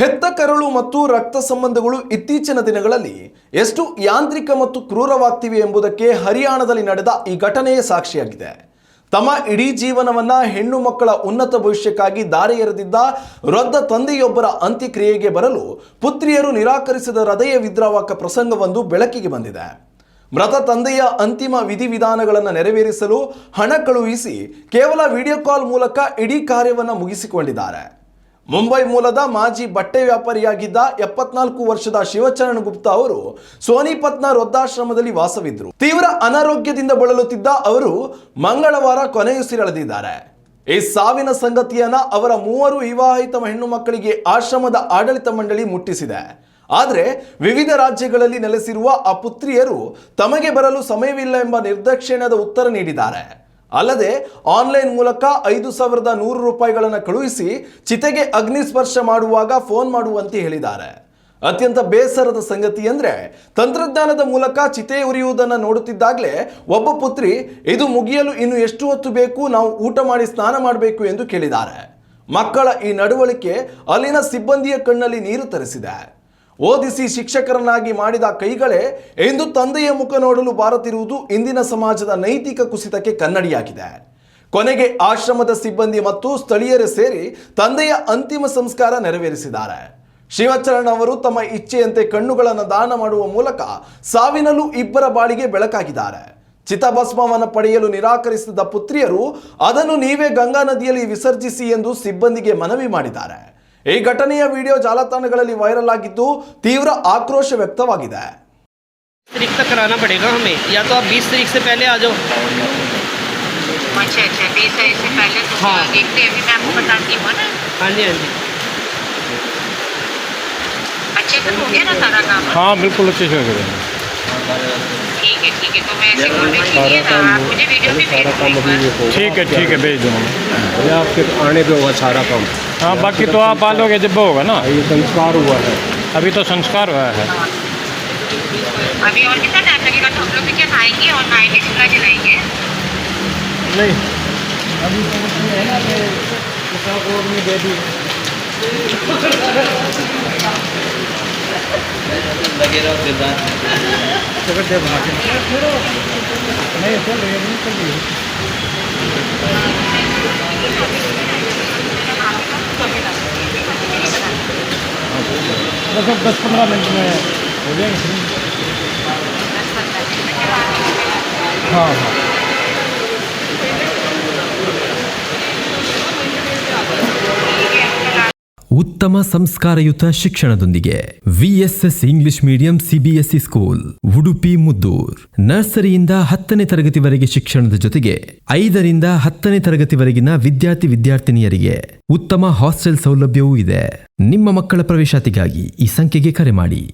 ಹೆತ್ತ ಕರಳು ಮತ್ತು ರಕ್ತ ಸಂಬಂಧಗಳು ಇತ್ತೀಚಿನ ದಿನಗಳಲ್ಲಿ ಎಷ್ಟು ಯಾಂತ್ರಿಕ ಮತ್ತು ಕ್ರೂರವಾಗ್ತಿವೆ ಎಂಬುದಕ್ಕೆ ಹರಿಯಾಣದಲ್ಲಿ ನಡೆದ ಈ ಘಟನೆಯೇ ಸಾಕ್ಷಿಯಾಗಿದೆ. ತಮ್ಮ ಇಡೀ ಜೀವನವನ್ನ ಹೆಣ್ಣು ಮಕ್ಕಳ ಉನ್ನತ ಭವಿಷ್ಯಕ್ಕಾಗಿ ದಾರಿ ಎರೆದಿದ್ದ ವೃದ್ಧ ತಂದೆಯೊಬ್ಬರ ಅಂತ್ಯಕ್ರಿಯೆಗೆ ಬರಲು ಪುತ್ರಿಯರು ನಿರಾಕರಿಸಿದ ಹೃದಯ ವಿದ್ರಾವಕ ಪ್ರಸಂಗವೊಂದು ಬೆಳಕಿಗೆ ಬಂದಿದೆ. ಮೃತ ತಂದೆಯ ಅಂತಿಮ ವಿಧಿವಿಧಾನಗಳನ್ನು ನೆರವೇರಿಸಲು ಹಣ ಕಳುಹಿಸಿ ಕೇವಲ ವಿಡಿಯೋ ಕಾಲ್ ಮೂಲಕ ಇಡೀ ಕಾರ್ಯವನ್ನು ಮುಗಿಸಿಕೊಂಡಿದ್ದಾರೆ. ಮುಂಬೈ ಮೂಲದ ಮಾಜಿ ಬಟ್ಟೆ ವ್ಯಾಪಾರಿಯಾಗಿದ್ದ 74 ವರ್ಷದ ಶಿವಚರಣ್ ಗುಪ್ತಾ ಅವರು ಸೋನಿಪತ್ನ ವೃದ್ಧಾಶ್ರಮದಲ್ಲಿ ವಾಸವಿದ್ದರು. ತೀವ್ರ ಅನಾರೋಗ್ಯದಿಂದ ಬಳಲುತ್ತಿದ್ದ ಅವರು ಮಂಗಳವಾರ ಕೊನೆಯುಸಿರೆಳೆದಿದ್ದಾರೆ. ಈ ಸಾವಿನ ಸಂಗತಿಯನ್ನ ಅವರ 3 ವಿವಾಹಿತ ಹೆಣ್ಣು ಮಕ್ಕಳಿಗೆ ಆಶ್ರಮದ ಆಡಳಿತ ಮಂಡಳಿ ಮುಟ್ಟಿಸಿದೆ. ಆದರೆ ವಿವಿಧ ರಾಜ್ಯಗಳಲ್ಲಿ ನೆಲೆಸಿರುವ ಆ ಪುತ್ರಿಯರು ತಮಗೆ ಬರಲು ಸಮಯವಿಲ್ಲ ಎಂಬ ನಿರ್ದಾಕ್ಷಿಣ್ಯದ ಉತ್ತರ ನೀಡಿದ್ದಾರೆ. ಅಲ್ಲದೆ ಆನ್ಲೈನ್ ಮೂಲಕ 5,100 ರೂಪಾಯಿಗಳನ್ನು ಕಳುಹಿಸಿ ಚಿತೆಗೆ ಅಗ್ನಿಸ್ಪರ್ಶ ಮಾಡುವಾಗ ಫೋನ್ ಮಾಡುವಂತೆ ಹೇಳಿದ್ದಾರೆ. ಅತ್ಯಂತ ಬೇಸರದ ಸಂಗತಿ ಅಂದರೆ ತಂತ್ರಜ್ಞಾನದ ಮೂಲಕ ಚಿತೆ ಉರಿಯುವುದನ್ನು ನೋಡುತ್ತಿದ್ದಾಗಲೇ ಒಬ್ಬ ಪುತ್ರಿ ಇದು ಮುಗಿಯಲು ಇನ್ನು ಎಷ್ಟು ಹೊತ್ತು ಬೇಕು, ನಾವು ಊಟ ಮಾಡಿ ಸ್ನಾನ ಮಾಡಬೇಕು ಎಂದು ಕೇಳಿದ್ದಾರೆ. ಮಕ್ಕಳ ಈ ನಡವಳಿಕೆ ಅಲ್ಲಿನ ಸಿಬ್ಬಂದಿಯ ಕಣ್ಣಲ್ಲಿ ನೀರು ತರಿಸಿದೆ. ಓದಿಸಿ ಶಿಕ್ಷಕರನ್ನಾಗಿ ಮಾಡಿದ ಕೈಗಳೇ ಇಂದು ತಂದೆಯ ಮುಖ ನೋಡಲು ಬಾರತಿರುವುದು ಇಂದಿನ ಸಮಾಜದ ನೈತಿಕ ಕುಸಿತಕ್ಕೆ ಕನ್ನಡಿಯಾಗಿದೆ. ಕೊನೆಗೆ ಆಶ್ರಮದ ಸಿಬ್ಬಂದಿ ಮತ್ತು ಸ್ಥಳೀಯರೇ ಸೇರಿ ತಂದೆಯ ಅಂತಿಮ ಸಂಸ್ಕಾರ ನೆರವೇರಿಸಿದ್ದಾರೆ. ಶಿವಚರಣ್ ಅವರು ತಮ್ಮ ಇಚ್ಛೆಯಂತೆ ಕಣ್ಣುಗಳನ್ನು ದಾನ ಮಾಡುವ ಮೂಲಕ ಸಾವಿನಲ್ಲೂ ಇಬ್ಬರ ಬಾಳಿಗೆ ಬೆಳಕಾಗಿದ್ದಾರೆ. ಚಿತಾಭಸ್ಮವನ್ನು ಪಡೆಯಲು ನಿರಾಕರಿಸಿದ ಪುತ್ರಿಯರು ಅದನ್ನು ನೀವೇ ಗಂಗಾ ನದಿಯಲ್ಲಿ ವಿಸರ್ಜಿಸಿ ಎಂದು ಸಿಬ್ಬಂದಿಗೆ ಮನವಿ ಮಾಡಿದ್ದಾರೆ. ಈ ಘಟನೆಯ ವಿಡಿಯೋ ಜಾಲತಾಣಗಳಲ್ಲಿ ವೈರಲ್ ಆಗಿದ್ದು ತೀವ್ರ ಆಕ್ರೋಶ ವ್ಯಕ್ತವಾಗಿದೆ. तारीख तक कराना पड़ेगा हमें, या तो आप 20 तारीख से पहले आ जाओ. अच्छा 20 तारीख से पहले तो हाँ. देखते हैं, अभी मैं आपको बताती हूँ ना. हाँ जी हाँ जी. अच्छे से हो गया ना सारा काम? हाँ बिल्कुल अच्छे से हो गया. ठीक है तो मैं ऐसे बोल रही थी ना, आप मुझे वीडियो भी भेज दो. ठीक है भेज दूँगा. आपके आने पे होगा सारा काम. हाँ बाकी तो आप आ लोगे जब होगा ना. ये संस्कार हुआ है. अभी तो संस्कार हुआ है. अभी और कितना टाइम लगेगा? तो हम लोग भी क्या नहाएंगे और नहाएंगे चूल्हा जलाएंगे? नहीं अभी तो है ना में दे दी लगे रहो दिलदार. नहीं चल रही है. बस 10-15 मिनट में हो जाएंगे. हाँ ಉತ್ತಮ ಸಂಸ್ಕಾರಯುತ ಶಿಕ್ಷಣದೊಂದಿಗೆ VSS English medium CBSE school Udupi Muddur. ನರ್ಸರಿಯಿಂದ 10ನೇ ತರಗತಿವರೆಗೆ ಶಿಕ್ಷಣದ ಜೊತೆಗೆ 5ರಿಂದ 10ನೇ ತರಗತಿವರೆಗಿನ ವಿದ್ಯಾರ್ಥಿನಿಯರಿಗೆ ಉತ್ತಮ ಹಾಸ್ಟೆಲ್ ಸೌಲಭ್ಯವೂ ಇದೆ. ನಿಮ್ಮ ಮಕ್ಕಳ ಪ್ರವೇಶಾತಿಗಾಗಿ ಈ ಸಂಖ್ಯೆಗೆ ಕರೆ ಮಾಡಿ.